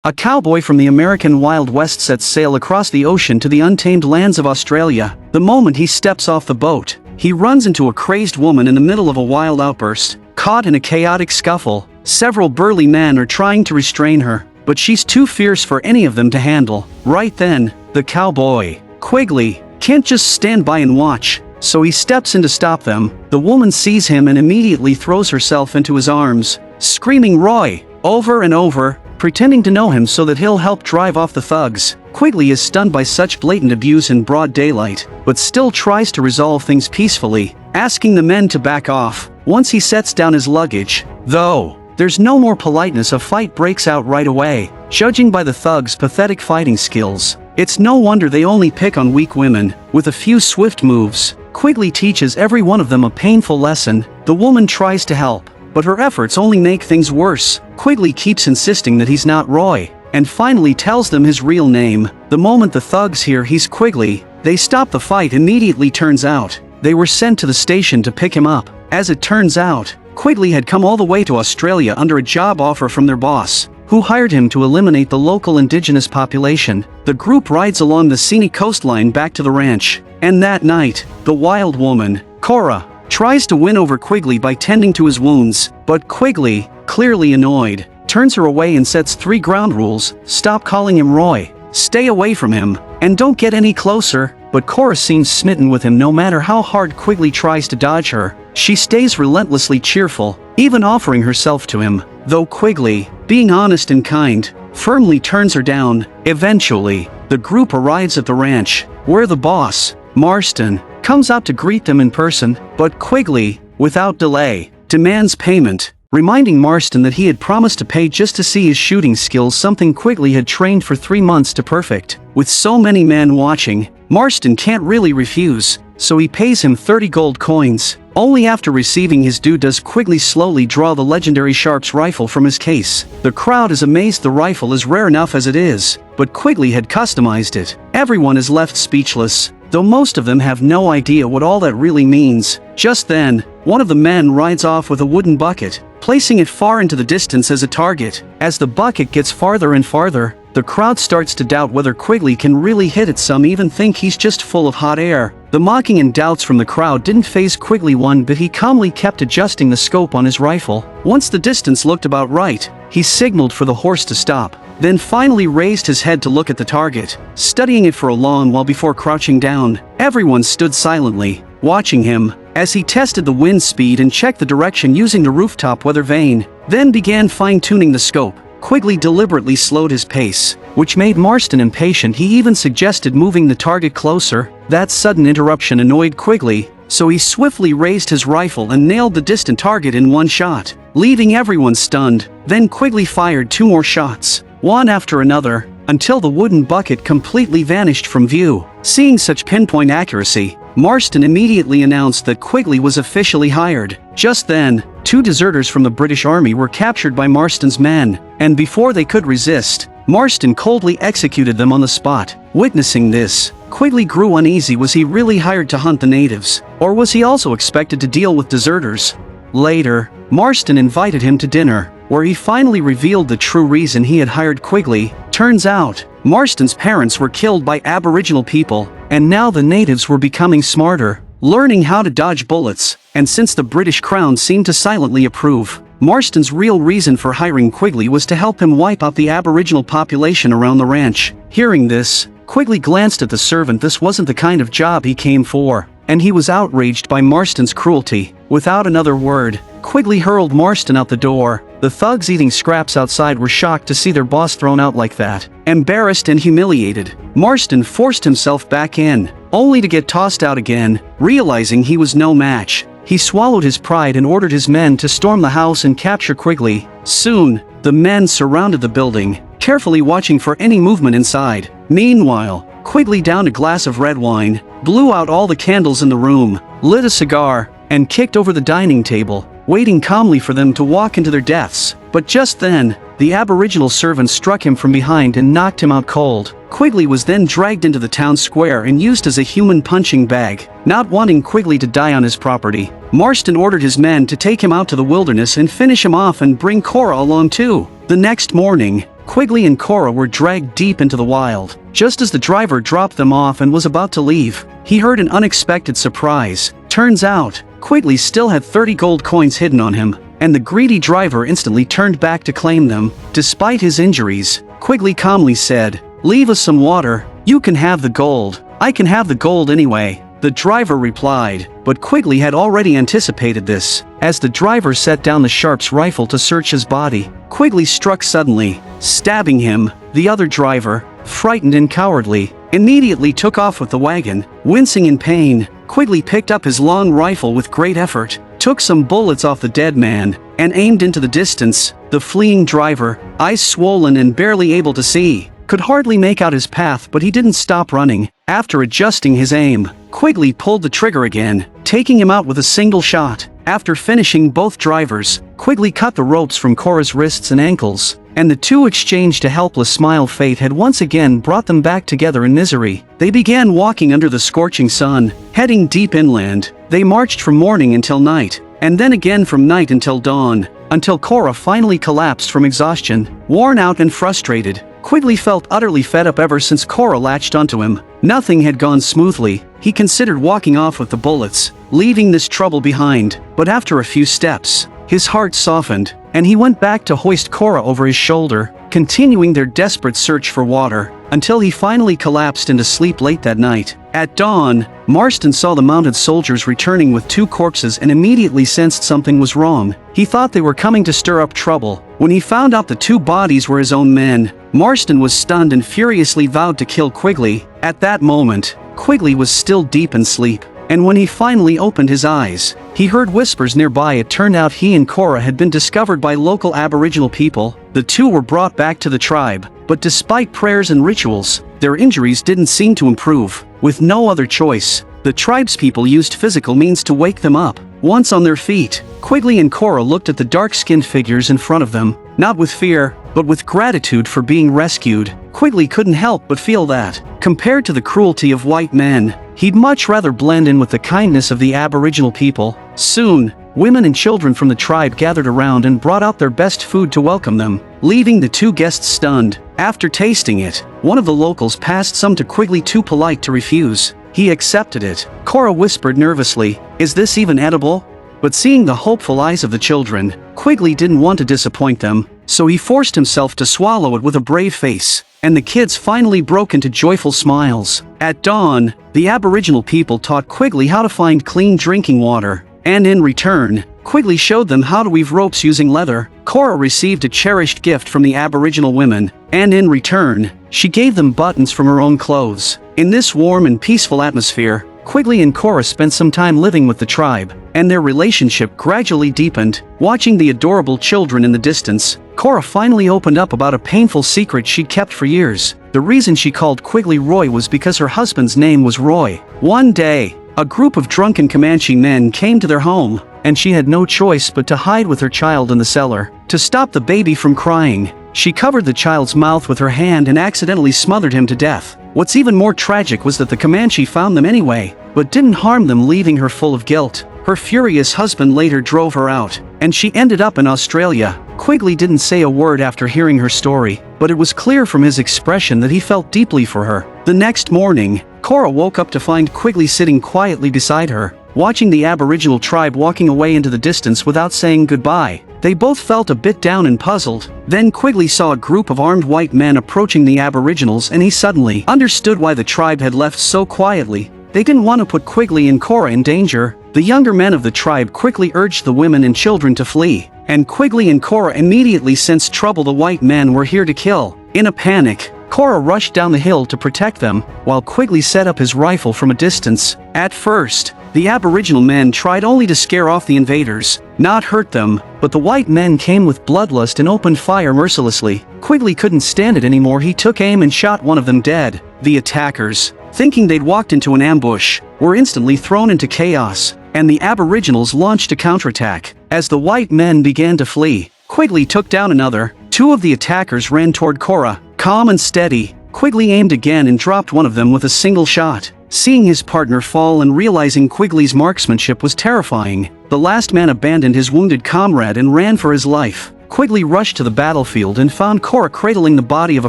A cowboy from the American Wild West sets sail across the ocean to the untamed lands of Australia. The moment he steps off the boat, he runs into a crazed woman in the middle of a wild outburst. Caught in a chaotic scuffle, several burly men are trying to restrain her, but she's too fierce for any of them to handle. Right then, the cowboy, Quigley, can't just stand by and watch, so he steps in to stop them. The woman sees him and immediately throws herself into his arms, screaming "Roy!" over and over, pretending to know him so that he'll help drive off the thugs. Quigley is stunned by such blatant abuse in broad daylight, but still tries to resolve things peacefully, asking the men to back off. Once he sets down his luggage, though, there's no more politeness. A fight breaks out right away. Judging by the thugs' pathetic fighting skills, it's no wonder they only pick on weak women. With a few swift moves, Quigley teaches every one of them a painful lesson. The woman tries to help, but her efforts only make things worse. Quigley keeps insisting that he's not Roy, and finally tells them his real name. The moment the thugs hear he's Quigley, they stop the fight immediately. Turns out, they were sent to the station to pick him up. As it turns out, Quigley had come all the way to Australia under a job offer from their boss, who hired him to eliminate the local indigenous population. The group rides along the scenic coastline back to the ranch, and that night, the wild woman, Cora, tries to win over Quigley by tending to his wounds, but Quigley, clearly annoyed, turns her away and sets 3 ground rules: stop calling him Roy, stay away from him, and don't get any closer. But Cora seems smitten with him no matter how hard Quigley tries to dodge her. She stays relentlessly cheerful, even offering herself to him, though Quigley, being honest and kind, firmly turns her down. Eventually, the group arrives at the ranch, where the boss, Marston, comes out to greet them in person, but Quigley, without delay, demands payment, reminding Marston that he had promised to pay just to see his shooting skills, something Quigley had trained for 3 months to perfect. With so many men watching, Marston can't really refuse, so he pays him 30 gold coins. Only after receiving his due does Quigley slowly draw the legendary Sharp's rifle from his case. The crowd is amazed. The rifle is rare enough as it is, but Quigley had customized it. Everyone is left speechless, though most of them have no idea what all that really means. Just then, one of the men rides off with a wooden bucket, placing it far into the distance as a target. As the bucket gets farther and farther, the crowd starts to doubt whether Quigley can really hit it. Some even think he's just full of hot air. The mocking and doubts from the crowd didn't faze Quigley one bit. He calmly kept adjusting the scope on his rifle. Once the distance looked about right, he signaled for the horse to stop, then finally raised his head to look at the target, studying it for a long while before crouching down. Everyone stood silently, watching him, as he tested the wind speed and checked the direction using the rooftop weather vane, then began fine-tuning the scope. Quigley deliberately slowed his pace, which made Marston impatient. He even suggested moving the target closer. That sudden interruption annoyed Quigley, so he swiftly raised his rifle and nailed the distant target in one shot, leaving everyone stunned. Then Quigley fired 2 more shots, one after another, until the wooden bucket completely vanished from view. Seeing such pinpoint accuracy, Marston immediately announced that Quigley was officially hired. Just then, 2 deserters from the British Army were captured by Marston's men, and before they could resist, Marston coldly executed them on the spot. Witnessing this, Quigley grew uneasy. Was he really hired to hunt the natives, or was he also expected to deal with deserters? Later, Marston invited him to dinner, where he finally revealed the true reason he had hired Quigley. Turns out, Marston's parents were killed by aboriginal people, and now the natives were becoming smarter, learning how to dodge bullets, and since the British Crown seemed to silently approve, Marston's real reason for hiring Quigley was to help him wipe out the aboriginal population around the ranch. Hearing this, Quigley glanced at the servant. This wasn't the kind of job he came for, and he was outraged by Marston's cruelty. Without another word, Quigley hurled Marston out the door. The thugs eating scraps outside were shocked to see their boss thrown out like that. Embarrassed and humiliated, Marston forced himself back in, only to get tossed out again. Realizing he was no match, he swallowed his pride and ordered his men to storm the house and capture Quigley. Soon, the men surrounded the building, carefully watching for any movement inside. Meanwhile, Quigley downed a glass of red wine, blew out all the candles in the room, lit a cigar, and kicked over the dining table, waiting calmly for them to walk into their deaths. But just then, the aboriginal servant struck him from behind and knocked him out cold. Quigley was then dragged into the town square and used as a human punching bag. Not wanting Quigley to die on his property, Marston ordered his men to take him out to the wilderness and finish him off and bring Cora along too. The next morning, Quigley and Cora were dragged deep into the wild. Just as the driver dropped them off and was about to leave, he heard an unexpected surprise. Turns out, Quigley still had 30 gold coins hidden on him, and the greedy driver instantly turned back to claim them. Despite his injuries, Quigley calmly said, "Leave us some water, you can have the gold." "I can have the gold anyway," the driver replied, but Quigley had already anticipated this. As the driver set down the sharp's rifle to search his body, Quigley struck suddenly, stabbing him. The other driver, frightened and cowardly, immediately took off with the wagon. Wincing in pain, Quigley picked up his long rifle with great effort, took some bullets off the dead man, and aimed into the distance. The fleeing driver, eyes swollen and barely able to see, could hardly make out his path, but he didn't stop running. After adjusting his aim, Quigley pulled the trigger again, taking him out with a single shot. After finishing both drivers, Quigley cut the ropes from Cora's wrists and ankles, and the two exchanged a helpless smile. Fate had once again brought them back together in misery. They began walking under the scorching sun, heading deep inland. They marched from morning until night, and then again from night until dawn, until Cora finally collapsed from exhaustion. Worn out and frustrated, Quigley felt utterly fed up ever since Cora latched onto him. Nothing had gone smoothly. He considered walking off with the bullets, leaving this trouble behind, but after a few steps, his heart softened, and he went back to hoist Cora over his shoulder, continuing their desperate search for water, until he finally collapsed into sleep late that night. At dawn, Marston saw the mounted soldiers returning with two corpses and immediately sensed something was wrong. He thought they were coming to stir up trouble. When he found out the two bodies were his own men, Marston was stunned and furiously vowed to kill Quigley. At that moment, Quigley was still deep in sleep, and when he finally opened his eyes, he heard whispers nearby. It turned out he and Cora had been discovered by local aboriginal people. The two were brought back to the tribe, but despite prayers and rituals, their injuries didn't seem to improve. With no other choice, the tribespeople used physical means to wake them up. Once on their feet, Quigley and Cora looked at the dark-skinned figures in front of them, not with fear, but with gratitude for being rescued. Quigley couldn't help but feel that, compared to the cruelty of white men, he'd much rather blend in with the kindness of the aboriginal people. Soon, women and children from the tribe gathered around and brought out their best food to welcome them, leaving the two guests stunned. After tasting it, one of the locals passed some to Quigley, too polite to refuse. He accepted it. Cora whispered nervously, "Is this even edible?" But seeing the hopeful eyes of the children, Quigley didn't want to disappoint them, so he forced himself to swallow it with a brave face, and the kids finally broke into joyful smiles. At dawn, the aboriginal people taught Quigley how to find clean drinking water, and in return, Quigley showed them how to weave ropes using leather. Cora received a cherished gift from the aboriginal women, and in return, she gave them buttons from her own clothes. In this warm and peaceful atmosphere, Quigley and Cora spent some time living with the tribe, and their relationship gradually deepened. Watching the adorable children in the distance, Cora finally opened up about a painful secret she'd kept for years. The reason she called Quigley Roy was because her husband's name was Roy. One day, a group of drunken Comanche men came to their home, and she had no choice but to hide with her child in the cellar. To stop the baby from crying, she covered the child's mouth with her hand and accidentally smothered him to death. What's even more tragic was that the Comanche found them anyway, but didn't harm them, leaving her full of guilt. Her furious husband later drove her out, and she ended up in Australia. Quigley didn't say a word after hearing her story, but it was clear from his expression that he felt deeply for her. The next morning, Cora woke up to find Quigley sitting quietly beside her, watching the aboriginal tribe walking away into the distance without saying goodbye. They both felt a bit down and puzzled. Then Quigley saw a group of armed white men approaching the aboriginals, and he suddenly understood why the tribe had left so quietly. They didn't want to put Quigley and Cora in danger. The younger men of the tribe quickly urged the women and children to flee, and Quigley and Cora immediately sensed trouble. The white men were here to kill. In a panic, Cora rushed down the hill to protect them, while Quigley set up his rifle from a distance. At first, the aboriginal men tried only to scare off the invaders, not hurt them, but the white men came with bloodlust and opened fire mercilessly. Quigley couldn't stand it anymore. He took aim and shot one of them dead. The attackers, thinking they'd walked into an ambush, were instantly thrown into chaos, and the aboriginals launched a counterattack. As the white men began to flee, Quigley took down another. Two of the attackers ran toward Cora. Calm and steady, Quigley aimed again and dropped one of them with a single shot. Seeing his partner fall and realizing Quigley's marksmanship was terrifying, the last man abandoned his wounded comrade and ran for his life. Quigley rushed to the battlefield and found Cora cradling the body of a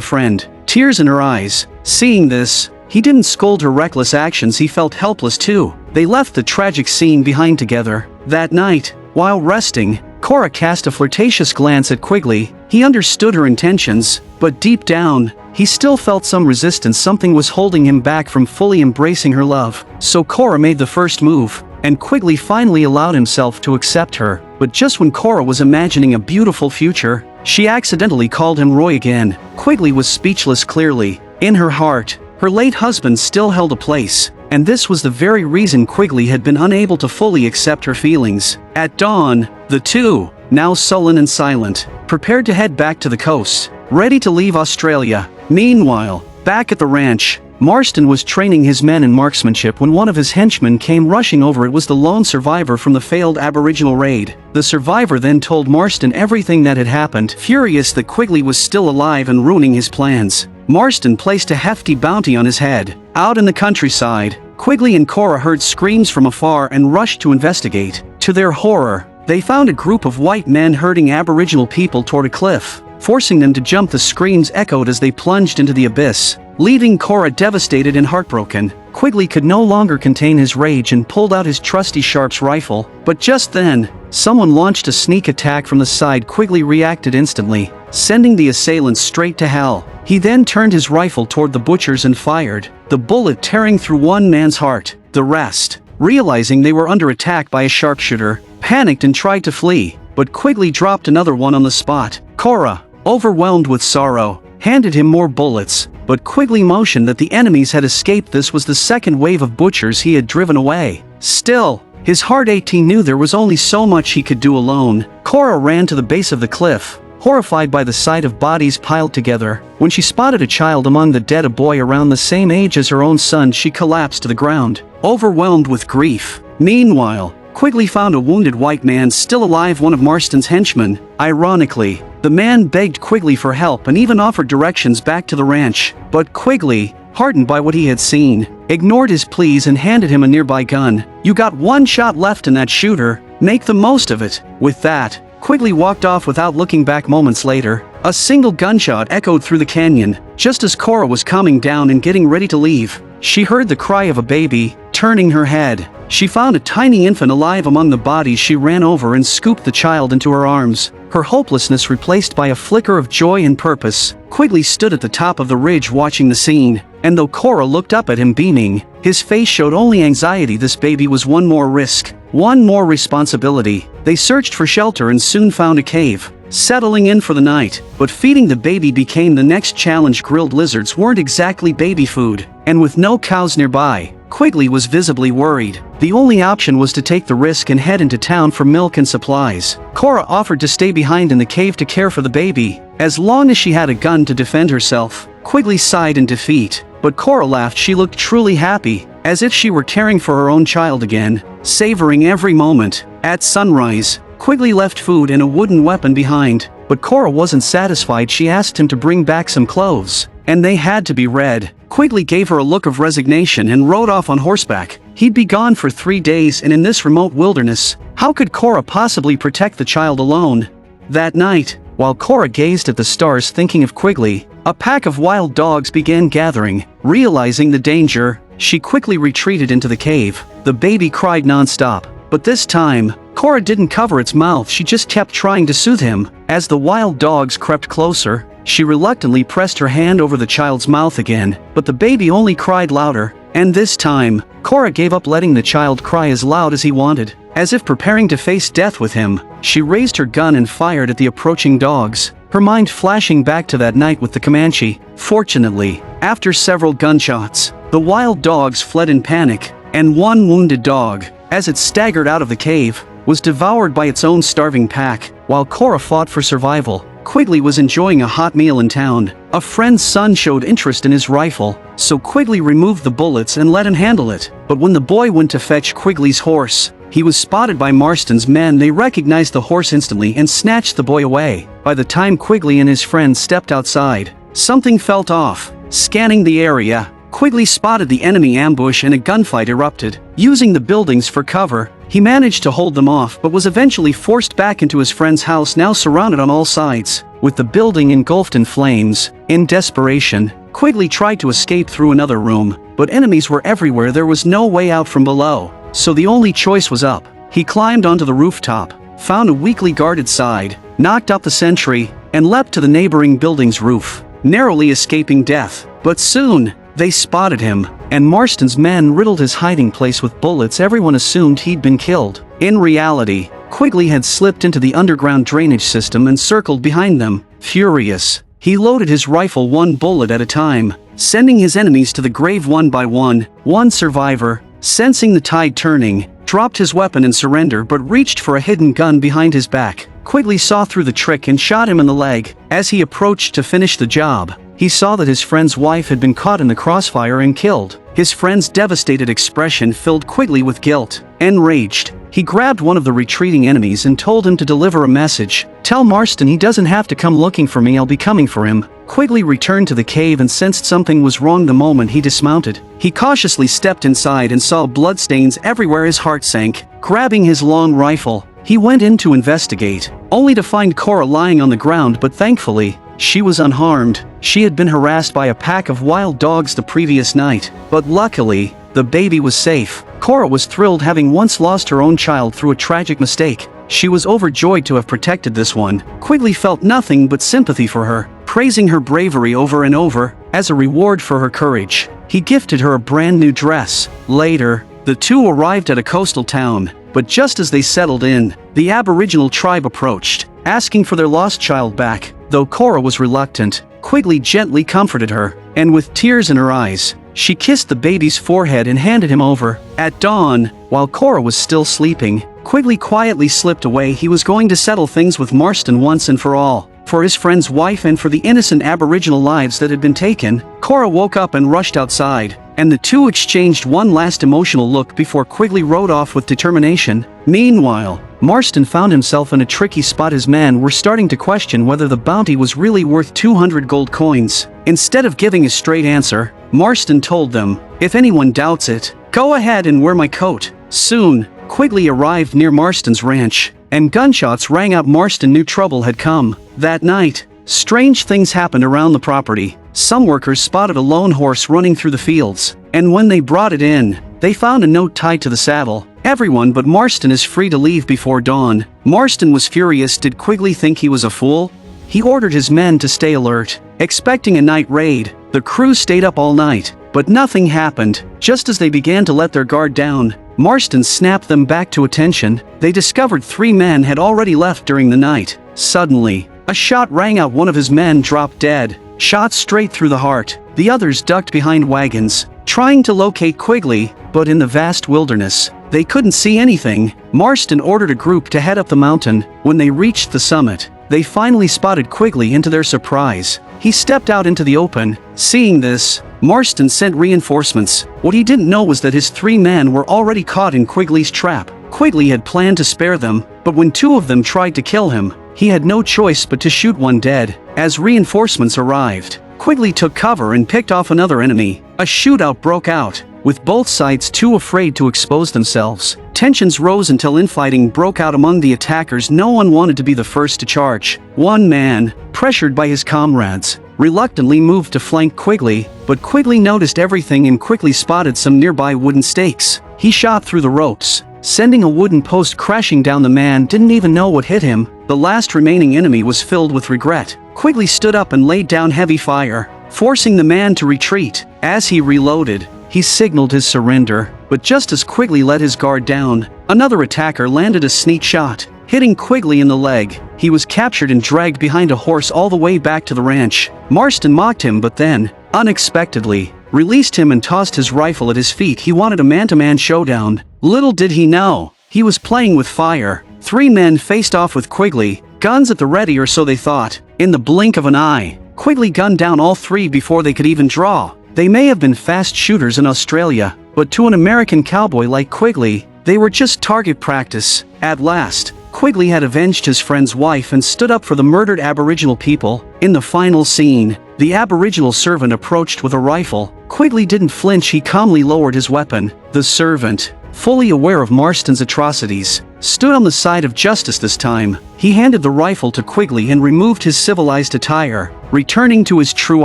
friend, tears in her eyes. Seeing this, he didn't scold her reckless actions, he felt helpless too. They left the tragic scene behind together. That night, while resting, Cora cast a flirtatious glance at Quigley. He understood her intentions, but deep down, he still felt some resistance. Something was holding him back from fully embracing her love. So Cora made the first move, and Quigley finally allowed himself to accept her. But just when Cora was imagining a beautiful future, she accidentally called him Roy again. Quigley was speechless. Clearly, in her heart, her late husband still held a place, and this was the very reason Quigley had been unable to fully accept her feelings. At dawn, the two, now sullen and silent, prepared to head back to the coast, ready to leave Australia. Meanwhile, back at the ranch, Marston was training his men in marksmanship when one of his henchmen came rushing over. It was the lone survivor from the failed aboriginal raid. The survivor then told Marston everything that had happened, furious that Quigley was still alive and ruining his plans. Marston placed a hefty bounty on his head. Out in the countryside, Quigley and Cora heard screams from afar and rushed to investigate. To their horror, they found a group of white men herding aboriginal people toward a cliff, forcing them to jump. The screams echoed as they plunged into the abyss, leaving Cora devastated and heartbroken. Quigley could no longer contain his rage and pulled out his trusty Sharps rifle. But just then, someone launched a sneak attack from the side. Quigley reacted instantly, sending the assailants straight to hell. He then turned his rifle toward the butchers and fired, the bullet tearing through one man's heart. The rest, realizing they were under attack by a sharpshooter, panicked and tried to flee, but Quigley dropped another one on the spot. Cora, overwhelmed with sorrow, handed him more bullets, but Quigley motioned that the enemies had escaped. This was the second wave of butchers he had driven away. Still, his heart ached. He knew there was only so much he could do alone. Cora ran to the base of the cliff, horrified by the sight of bodies piled together. When she spotted a child among the dead, a boy around the same age as her own son, she collapsed to the ground, overwhelmed with grief. Meanwhile, Quigley found a wounded white man still alive, one of Marston's henchmen. Ironically, the man begged Quigley for help and even offered directions back to the ranch. But Quigley, hardened by what he had seen, ignored his pleas and handed him a nearby gun. "You got one shot left in that shooter, make the most of it." With that, Quigley walked off without looking back. Moments later, a single gunshot echoed through the canyon. Just as Cora was calming down and getting ready to leave, she heard the cry of a baby. Turning her head, she found a tiny infant alive among the bodies. She ran over and scooped the child into her arms, her hopelessness replaced by a flicker of joy and purpose. Quigley stood at the top of the ridge watching the scene, and though Cora looked up at him beaming, his face showed only anxiety. This baby was one more risk, one more responsibility. They searched for shelter and soon found a cave, settling in for the night. But feeding the baby became the next challenge. Grilled lizards weren't exactly baby food, and with no cows nearby, Quigley was visibly worried. The only option was to take the risk and head into town for milk and supplies. Cora offered to stay behind in the cave to care for the baby, as long as she had a gun to defend herself. Quigley sighed in defeat, but Cora laughed. She looked truly happy, as if she were caring for her own child again, savoring every moment. At sunrise, Quigley left food and a wooden weapon behind, but Cora wasn't satisfied. She asked him to bring back some clothes, and they had to be red. Quigley gave her a look of resignation and rode off on horseback. He'd be gone for 3 days, and in this remote wilderness, how could Cora possibly protect the child alone? That night, while Cora gazed at the stars thinking of Quigley, a pack of wild dogs began gathering. Realizing the danger, she quickly retreated into the cave. The baby cried non-stop, but this time, Cora didn't cover its mouth. She just kept trying to soothe him. As the wild dogs crept closer, she reluctantly pressed her hand over the child's mouth again, but the baby only cried louder. And this time, Cora gave up letting the child cry as loud as he wanted. As if preparing to face death with him, she raised her gun and fired at the approaching dogs, her mind flashing back to that night with the Comanche. Fortunately, after several gunshots, the wild dogs fled in panic, and one wounded dog, as it staggered out of the cave, was devoured by its own starving pack. While Cora fought for survival, Quigley was enjoying a hot meal in town. A friend's son showed interest in his rifle, so Quigley removed the bullets and let him handle it. But when the boy went to fetch Quigley's horse, he was spotted by Marston's men. They recognized the horse instantly and snatched the boy away. By the time Quigley and his friend stepped outside, something felt off. Scanning the area, Quigley spotted the enemy ambush and a gunfight erupted. Using the buildings for cover, he managed to hold them off but was eventually forced back into his friend's house, now surrounded on all sides, with the building engulfed in flames. In desperation, Quigley tried to escape through another room, but enemies were everywhere. There was no way out from below, so the only choice was up. He climbed onto the rooftop, found a weakly guarded side, knocked out the sentry, and leapt to the neighboring building's roof, narrowly escaping death. But soon, they spotted him, and Marston's men riddled his hiding place with bullets. Everyone assumed he'd been killed. In reality, Quigley had slipped into the underground drainage system and circled behind them. Furious, he loaded his rifle one bullet at a time, sending his enemies to the grave one by one. One survivor, sensing the tide turning, dropped his weapon in surrender but reached for a hidden gun behind his back. Quigley saw through the trick and shot him in the leg. As he approached to finish the job, he saw that his friend's wife had been caught in the crossfire and killed. His friend's devastated expression filled Quigley with guilt. Enraged, he grabbed one of the retreating enemies and told him to deliver a message. "Tell Marston he doesn't have to come looking for me, I'll be coming for him." Quigley returned to the cave and sensed something was wrong the moment he dismounted. He cautiously stepped inside and saw bloodstains everywhere. His heart sank. Grabbing his long rifle, he went in to investigate, only to find Cora lying on the ground, but thankfully, she was unharmed. She had been harassed by a pack of wild dogs the previous night, but luckily, the baby was safe. Cora was thrilled, having once lost her own child through a tragic mistake. She was overjoyed to have protected this one. Quigley felt nothing but sympathy for her, praising her bravery over and over. As a reward for her courage, he gifted her a brand new dress. Later, the two arrived at a coastal town, but just as they settled in, the aboriginal tribe approached, asking for their lost child back. Though Cora was reluctant, Quigley gently comforted her, and with tears in her eyes, she kissed the baby's forehead and handed him over. At dawn, while Cora was still sleeping, Quigley quietly slipped away. He was going to settle things with Marston once and for all. For his friend's wife and for the innocent aboriginal lives that had been taken. Cora woke up and rushed outside, and the two exchanged one last emotional look before Quigley rode off with determination. Meanwhile, Marston found himself in a tricky spot. His men were starting to question whether the bounty was really worth 200 gold coins. Instead of giving a straight answer, Marston told them, "If anyone doubts it, go ahead and wear my coat." Soon, Quigley arrived near Marston's ranch, and gunshots rang out. Marston knew trouble had come. That night, strange things happened around the property. Some workers spotted a lone horse running through the fields, and when they brought it in, they found a note tied to the saddle. "Everyone but Marston is free to leave before dawn." Marston was furious. Did Quigley think he was a fool? He ordered his men to stay alert, expecting a night raid. The crew stayed up all night, but nothing happened. Just as they began to let their guard down, Marston snapped them back to attention. They discovered 3 men had already left during the night. Suddenly, a shot rang out. One of his men dropped dead, shot straight through the heart. The others ducked behind wagons, trying to locate Quigley, but in the vast wilderness, they couldn't see anything. Marston ordered a group to head up the mountain. When they reached the summit, they finally spotted Quigley. To their surprise, he stepped out into the open. Seeing this, Marston sent reinforcements. What he didn't know was that his 3 men were already caught in Quigley's trap. Quigley had planned to spare them, but when 2 of them tried to kill him, he had no choice but to shoot one dead. As reinforcements arrived, Quigley took cover and picked off another enemy. A shootout broke out, with both sides too afraid to expose themselves. Tensions rose until infighting broke out among the attackers. No one wanted to be the first to charge. One man, pressured by his comrades, reluctantly moved to flank Quigley, but Quigley noticed everything and quickly spotted some nearby wooden stakes. He shot through the ropes, sending a wooden post crashing down. The man didn't even know what hit him. The last remaining enemy was filled with regret. Quigley stood up and laid down heavy fire, forcing the man to retreat. As he reloaded, he signaled his surrender, but just as Quigley let his guard down, another attacker landed a sneak shot, hitting Quigley in the leg. He was captured and dragged behind a horse all the way back to the ranch. Marston mocked him but then, unexpectedly, released him and tossed his rifle at his feet. He wanted a man-to-man showdown. Little did he know, he was playing with fire. 3 men faced off with Quigley, guns at the ready, or so they thought. In the blink of an eye, Quigley gunned down all 3 before they could even draw. They may have been fast shooters in Australia, but to an American cowboy like Quigley, they were just target practice. At last, Quigley had avenged his friend's wife and stood up for the murdered Aboriginal people. In the final scene, the Aboriginal servant approached with a rifle. Quigley didn't flinch. He calmly lowered his weapon. The servant, fully aware of Marston's atrocities, stood on the side of justice this time. He handed the rifle to Quigley and removed his civilized attire, returning to his true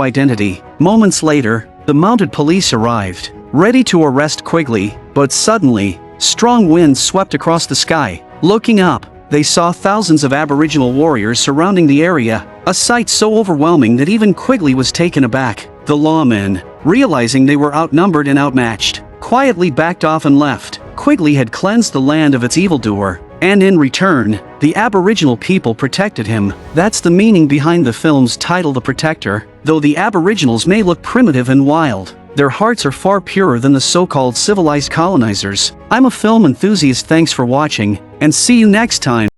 identity. Moments later, the mounted police arrived, ready to arrest Quigley, but suddenly, strong winds swept across the sky. Looking up, they saw thousands of aboriginal warriors surrounding the area, a sight so overwhelming that even Quigley was taken aback. The lawmen, realizing they were outnumbered and outmatched, quietly backed off and left. Quigley had cleansed the land of its evildoer, and in return, the aboriginal people protected him. That's the meaning behind the film's title, The Protector. Though the aboriginals may look primitive and wild, their hearts are far purer than the so-called civilized colonizers. I'm a film enthusiast. Thanks for watching, and see you next time.